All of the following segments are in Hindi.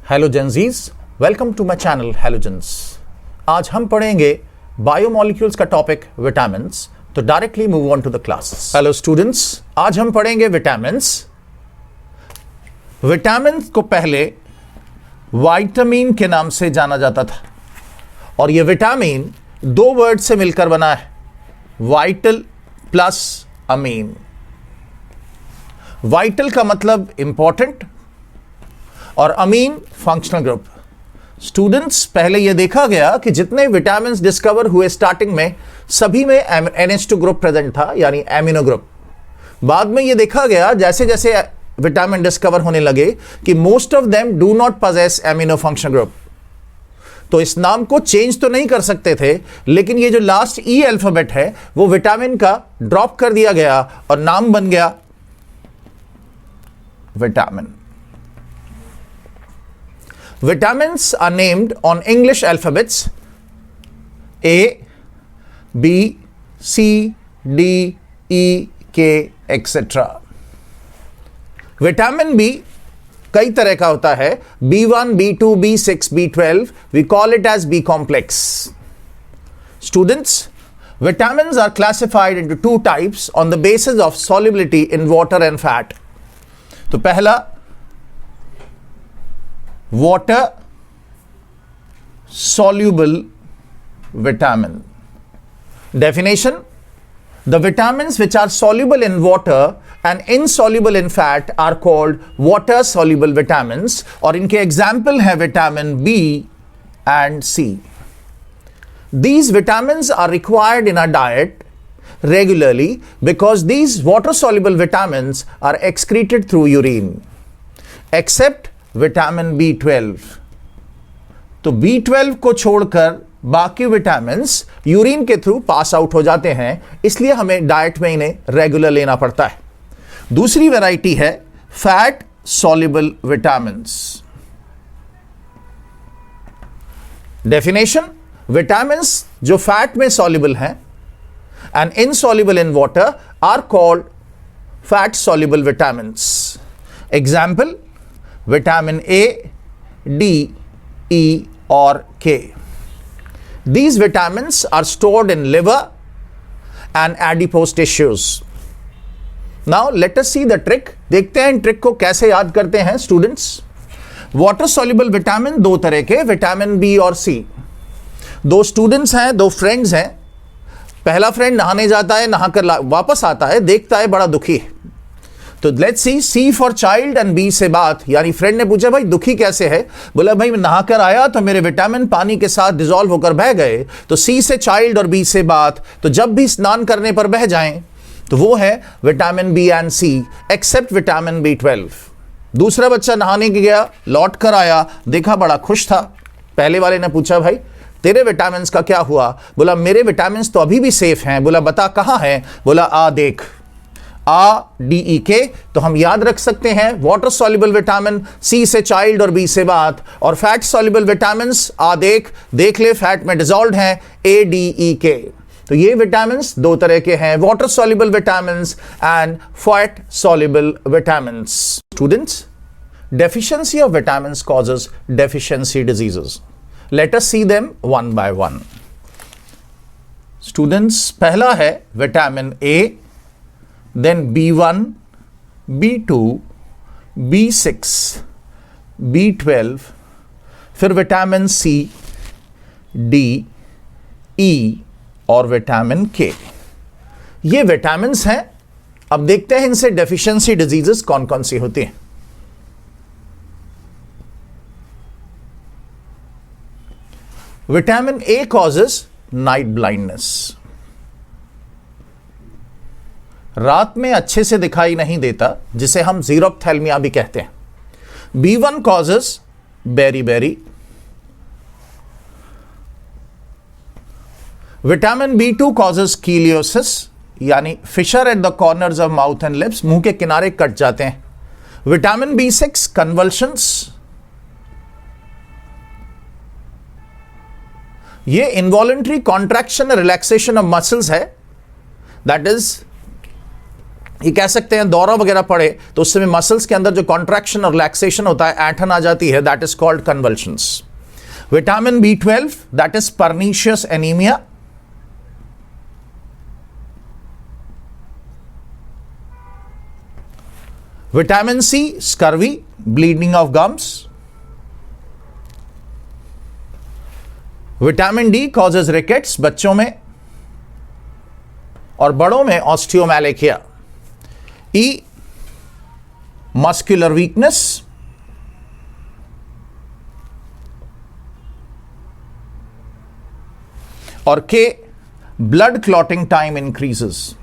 हेलोजेंजीज, welcome to my channel halogens. आज हम पढ़ेंगे बायोमॉलिक्यूल्स का टॉपिक विटामिन्स। तो directly move on to the class. Hello students, आज हम पढ़ेंगे विटामिन्स। विटामिन्स को पहले विटामिन के नाम से जाना जाता था और यह विटामिन दो वर्ड से मिलकर बना है, वाइटल प्लस अमीन। वाइटल का मतलब इंपॉर्टेंट और अमीन फंक्शनल ग्रुप। स्टूडेंट्स, पहले यह देखा गया कि जितने विटामिन्स डिस्कवर हुए स्टार्टिंग में सभी में NH2 ग्रुप प्रेजेंट था, यानी एमिनो ग्रुप। बाद में यह देखा गया जैसे जैसे विटामिन डिस्कवर होने लगे कि most of them do not possess amino functional group. तो इस नाम को चेंज तो नहीं कर सकते थे, लेकिन ये जो लास्ट ई अल्फाबेट है वो विटामिन का ड्रॉप कर दिया गया और नाम बन गया vitamin. Vitamins are named on English alphabets A, B, C, D, E, K, etc. Vitamin B कई तरह का होता है, B1, B2, B6, B12. We call it as B complex. Students, vitamins are classified into two types on the basis of solubility in water and fat. तो पहला water soluble vitamin. Definition: the vitamins which are soluble in water and insoluble in fat are called water soluble vitamins, और इनके example है vitamin B and C. These vitamins are required in our diet regularly because these water soluble vitamins are excreted through urine, except vitamin B12। तो B12 को छोड़कर बाकी विटामिन्स यूरिन के थ्रू पास आउट हो जाते हैं, इसलिए हमें डाइट में इन्हें रेगुलर लेना पड़ता है। दूसरी वैरायटी है fat soluble vitamins. Definition: vitamins जो फैट में सॉल्युबल हैं and insoluble in water are called fat soluble vitamins. Example: vitamin A, D, E or K. These vitamins are stored in liver and adipose tissues. Now let us see the trick. देखते हैं इन ट्रिक को कैसे याद करते हैं स्टूडेंट्स। वाटर सॉल्युबल विटामिन दो तरह के, विटामिन बी और सी। दो स्टूडेंट्स हैं, दो फ्रेंड्स हैं। पहला फ्रेंड नहाने जाता है, नहाकर वापस आता है, देखता है बड़ा दुखी है। तो let's see, C for child and B से बात, यानी फ्रेंड ने पूछा भाई दुखी कैसे है? बोला भाई मैं नहाकर आया तो मेरे विटामिन पानी के साथ डिसॉल्व होकर बह गए। तो सी से चाइल्ड और बी से बात, तो जब भी स्नान करने पर बह जाएं तो वो है vitamin B and C, except vitamin B12। दूसरा बच्चा नहाने के गया, लौट कर आया, देखा बड़ा खुश था। पहले वाले ने पूछा भाई तेरे विटामिन का क्या हुआ? बोला मेरे विटामिन तो अभी भी सेफ हैं। बोला बता कहाँ हैं? बोला आ देख, DEK। तो हम याद रख सकते हैं वाटर सॉल्युबल विटामिन, सी से चाइल्ड और बी से बात, और फैट सॉल्युबल विटामिन्स देख ले फैट में डिसॉल्व्ड हैं, ADEK। तो ये विटामिन्स दो तरह के हैं, water soluble vitamins and fat soluble vitamins. Students, deficiency of vitamins causes deficiency diseases. Let us see them one by one. Students, पहला है vitamin A, then B1, B2, B6, B12, फिर विटामिन C, D, E और विटामिन K। ये विटामिन्स हैं। अब देखते हैं इनसे डेफिशिएंसी डिजीजेस कौन कौन सी होती हैं। Vitamin A causes night blindness. रात में अच्छे से दिखाई नहीं देता, जिसे हम ज़ीरोप्थेल्मिया भी कहते हैं। B1 causes beri. Vitamin B2 causes cheilosis, यानी fissure at the corners of mouth and lips, मुंह के किनारे कट जाते हैं। विटामिन B6 कन्वल्शंस, ये involuntary contraction relaxation of muscles है, दैट इज ये कह सकते हैं दौरा वगैरह पड़े तो उस समय मसल्स के अंदर जो कॉन्ट्रैक्शन और रिलैक्सेशन होता है, ऐंठन आ जाती है, that is called convulsions. Vitamin B12 that is pernicious anaemia. Vitamin C scurvy, bleeding of gums. Vitamin D causes rickets बच्चों में, और बड़ों में ऑस्टियोमैलेकिया। E muscular weakness. और K blood clotting time increases.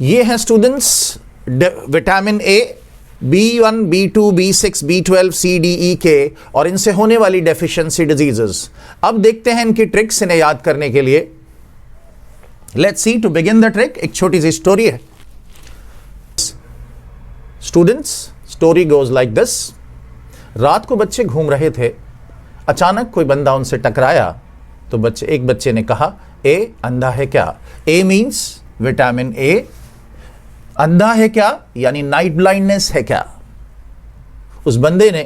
ये है students vitamin A, B1, B2, B6, B12, C, D, E, K और इनसे होने वाली डेफिशिएंसी डिजीजेस। अब देखते हैं इनकी ट्रिक्स इन्हें याद करने के लिए। Let's see to begin the trick. एक छोटी सी स्टोरी है students. Story goes like this. रात को बच्चे घूम रहे थे, अचानक कोई बंदा उनसे टकराया तो एक बच्चे ने कहा, ए अंधा है क्या? ए मीन्स विटामिन ए। अंधा है क्या यानी नाइट ब्लाइंडनेस है क्या? उस बंदे ने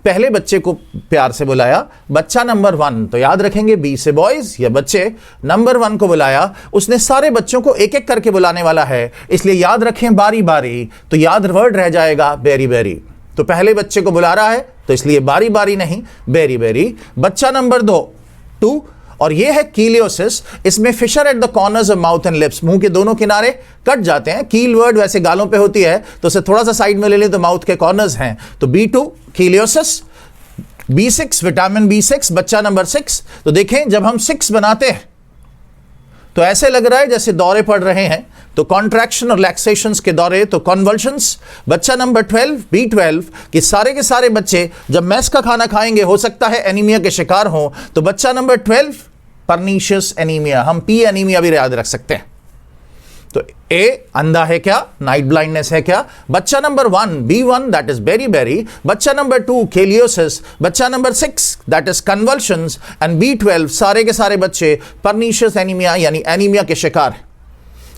पहले बच्चे को प्यार से बुलाया, बच्चा नंबर 1, तो याद रखेंगे बी से बॉयज या बच्चे नंबर 1 को बुलाया। उसने सारे बच्चों को एक एक करके बुलाने वाला है, इसलिए याद रखें बारी बारी, तो याद वर्ड रह जाएगा बेरी बेरी। तो पहले बच्चे को बुला रहा है तो इसलिए बारी बारी नहीं, बेरी बेरी। बच्चा नंबर 2 और ये है कीलियोसिस। इसमें fissure at the corners of mouth and lips, मुंह के दोनों किनारे कट जाते हैं। कील वर्ड वैसे गालों पे होती है तो उसे थोड़ा सा साइड में ले लें तो माउथ के कॉर्नर्स हैं। तो B2 कीलियोसिस। B6 विटामिन B6 बच्चा नंबर 6। तो देखें जब हम 6 बनाते हैं तो ऐसे लग रहा है जैसे दौरे पड़ रहे हैं, तो कॉन्ट्रैक्शन और रिलैक्सेशंस के दौरे, तो कन्वल्शंस। बच्चा नंबर 12 B12 कि सारे के सारे बच्चे जब मैस का खाना खाएंगे हो सकता है एनीमिया के शिकार हों, तो बच्चा नंबर 12 परनीशियस एनीमिया। हम P एनीमिया भी याद रख सकते हैं। तो ए अंधा है क्या, नाइट ब्लाइंडनेस है क्या? बच्चा number 1 B1 that is beri beri. बच्चा नंबर 2 केलियोसिस। बच्चा number 6 that is convulsions. And B12 सारे के सारे बच्चे परनीशियस एनीमिया यानी एनीमिया के शिकार।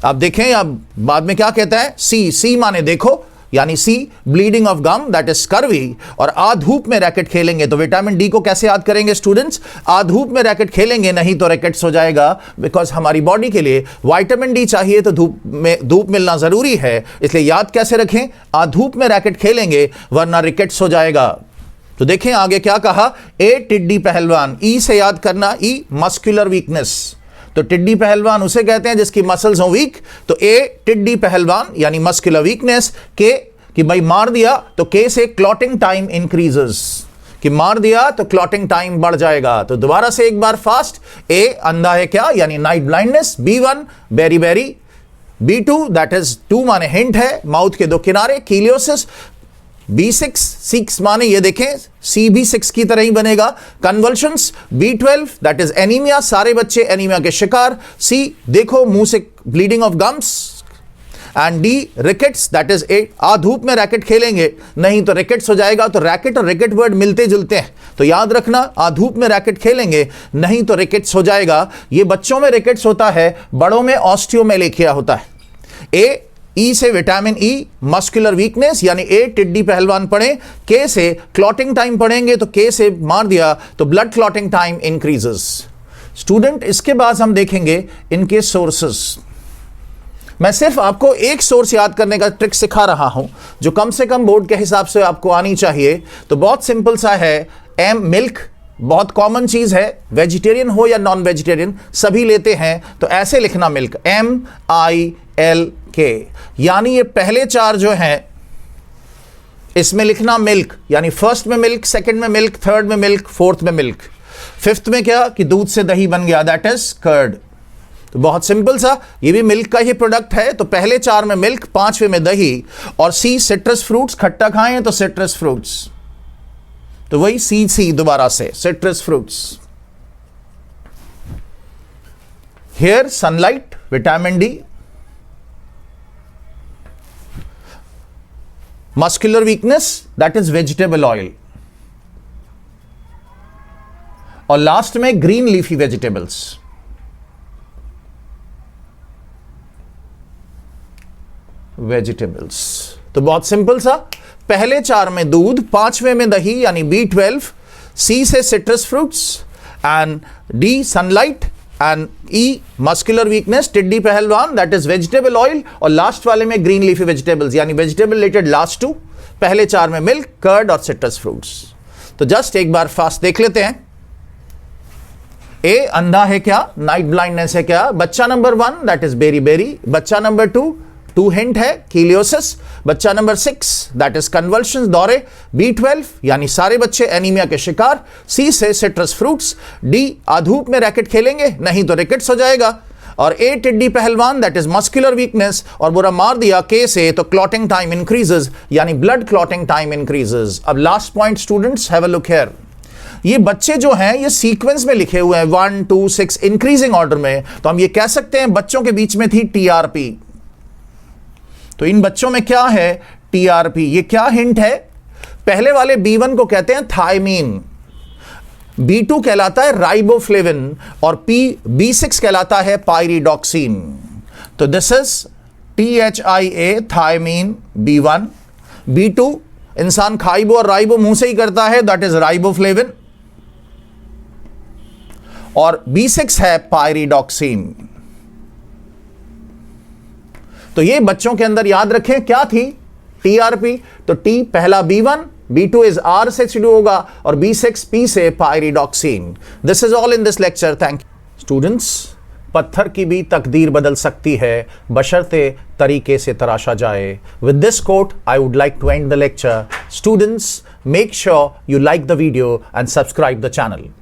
आप देखें अब बाद में क्या कहता है, C माने देखो यानी C bleeding of gum that is scurvy. और आ धूप में रैकेट खेलेंगे, तो विटामिन D को कैसे याद करेंगे स्टूडेंट्स? आ धूप में रैकेट खेलेंगे नहीं तो रैकेट्स हो जाएगा, बिकॉज हमारी बॉडी के लिए विटामिन D चाहिए तो धूप मिलना जरूरी है, इसलिए याद कैसे रखें? आ धूप में रैकेट खेलेंगे वरना रिकेट्स हो जाएगा। तो देखें आगे क्या कहा, ए टिड्डी पहलवान। ई से याद करना, ई मस्कुलर वीकनेस। तो टिड्डी पहलवान उसे कहते हैं जिसकी मसल्स हो वीक। तो ए टिड्डी पहलवान यानी मस्कुलर वीकनेस। के कि भाई मार दिया, तो के से क्लॉटिंग टाइम इंक्रीजेस, कि मार दिया तो क्लॉटिंग टाइम बढ़ जाएगा। तो दोबारा से एक बार फास्ट, ए अंधा है क्या यानी night blindness. B1 beri beri. B2 that is 2 माने हिंट है, माउथ के दो किनारे, कीलियोसिस। B6 माने ये देखें C भी 6 की तरह ही बनेगा, convulsions. B12 that is anaemia, सारे बच्चे एनीमिया के शिकार। C देखो मुंह से bleeding of gums. And D rickets that is आ धूप में रैकेट खेलेंगे नहीं तो रिकेट्स हो जाएगा। तो रैकेट और रिकेट वर्ड मिलते जुलते हैं, तो याद रखना आ धूप में रैकेट खेलेंगे नहीं तो रिकेट्स हो जाएगा। ये बच्चों में रिकेट्स होता है, बड़ों में ऑस्टियोमेलेकिया होता है। ई से विटामिन ई मस्कुलर वीकनेस यानी ए टिड्डी पहलवान पढ़े। के से क्लॉटिंग टाइम पढ़ेंगे तो के से मार दिया तो blood clotting time increases. Student इसके बाद हम देखेंगे इनके सोर्सेस। मैं सिर्फ आपको एक सोर्स याद करने का ट्रिक सिखा रहा हूं जो कम से कम बोर्ड के हिसाब से आपको आनी चाहिए। तो बहुत सिंपल सा है, एम मिल्क बहुत कॉमन चीज है, वेजिटेरियन हो या नॉन वेजिटेरियन सभी लेते हैं, तो ऐसे लिखना मिल्क, MILK, यानी ये पहले 4 जो हैं इसमें लिखना मिल्क, यानी फर्स्ट में मिल्क, सेकंड में मिल्क, थर्ड में मिल्क, फोर्थ में मिल्क, फिफ्थ में क्या कि दूध से दही बन गया, दैट इज कर्ड। तो बहुत सिंपल सा, ये भी मिल्क का ही प्रोडक्ट है। तो पहले 4 में मिल्क, 5वें में दही, और सी सिट्रस फ्रूट्स, खट्टा खाएं तो सिट्रस फ्रूट्स, तो वही सी दोबारा से citrus fruits. Here sunlight, vitamin D, muscular weakness that is vegetable oil, और लास्ट में ग्रीन लीफी वेजिटेबल्स। तो बहुत सिंपल सा, पहले 4 में दूध, 5वें में दही यानी B12, C से citrus fruits, and D sunlight, and E muscular weakness, टिड्डी पहलवान, दैट इज वेजिटेबल ऑयल, और लास्ट वाले में ग्रीन लीफी वेजिटेबल्स यानी वेजिटेबल रिलेटेड लास्ट 2, पहले 4 में मिल्क, कर्ड और सिट्रस फ्रूट्स। तो जस्ट एक बार फास्ट देख लेते हैं। ए अंधा है क्या, नाइट ब्लाइंडनेस है क्या, बच्चा नंबर 1 दैट इज बेरी, बच्चा नंबर 2 हिंट है कीलियोसिस, बच्चा नंबर 6 दैट इज कन्वल्शंस, दौरे, B12 यानी सारे बच्चे एनीमिया के शिकार, C से सिट्रस फ्रूट्स, D धूप में रैकेट खेलेंगे नहीं तो रिकेट्स हो जाएगा, और ए टिड्डी पहलवान दैट इज मस्कुलर वीकनेस, और बुरा मार दिया के से तो क्लॉटिंग टाइम इंक्रीजेस यानी ब्लड क्लॉटिंग टाइम इंक्रीजेस। अब last point students, have a look here. ये बच्चे जो हैं ये सीक्वेंस में लिखे हुए हैं 1 2 6 इंक्रीजिंग ऑर्डर में, तो हम ये कह सकते हैं बच्चों के बीच में थी TRP। तो इन बच्चों में क्या है, TRP। ये क्या हिंट है, पहले वाले B1 को कहते हैं थायमीन, B2 कहलाता है राइबोफ्लेविन, और B6 कहलाता है पायरिडॉक्सिन। तो this is THIA thymine B1, B2 इंसान खाइबो और राइबो मुंह से ही करता है, दैट इज राइबोफ्लेविन, और B6 है पायरिडॉक्सिन। तो ये बच्चों के अंदर याद रखें क्या थी, TRP। तो T पहला B1, B2 इज R से शुरू होगा, और B6 P से pyridoxine. This is all in this lecture, thank you students. पत्थर की भी तकदीर बदल सकती है बशर्ते तरीके से तराशा जाए। With this quote I would like to end the lecture. Students, make sure you like the video and subscribe the channel.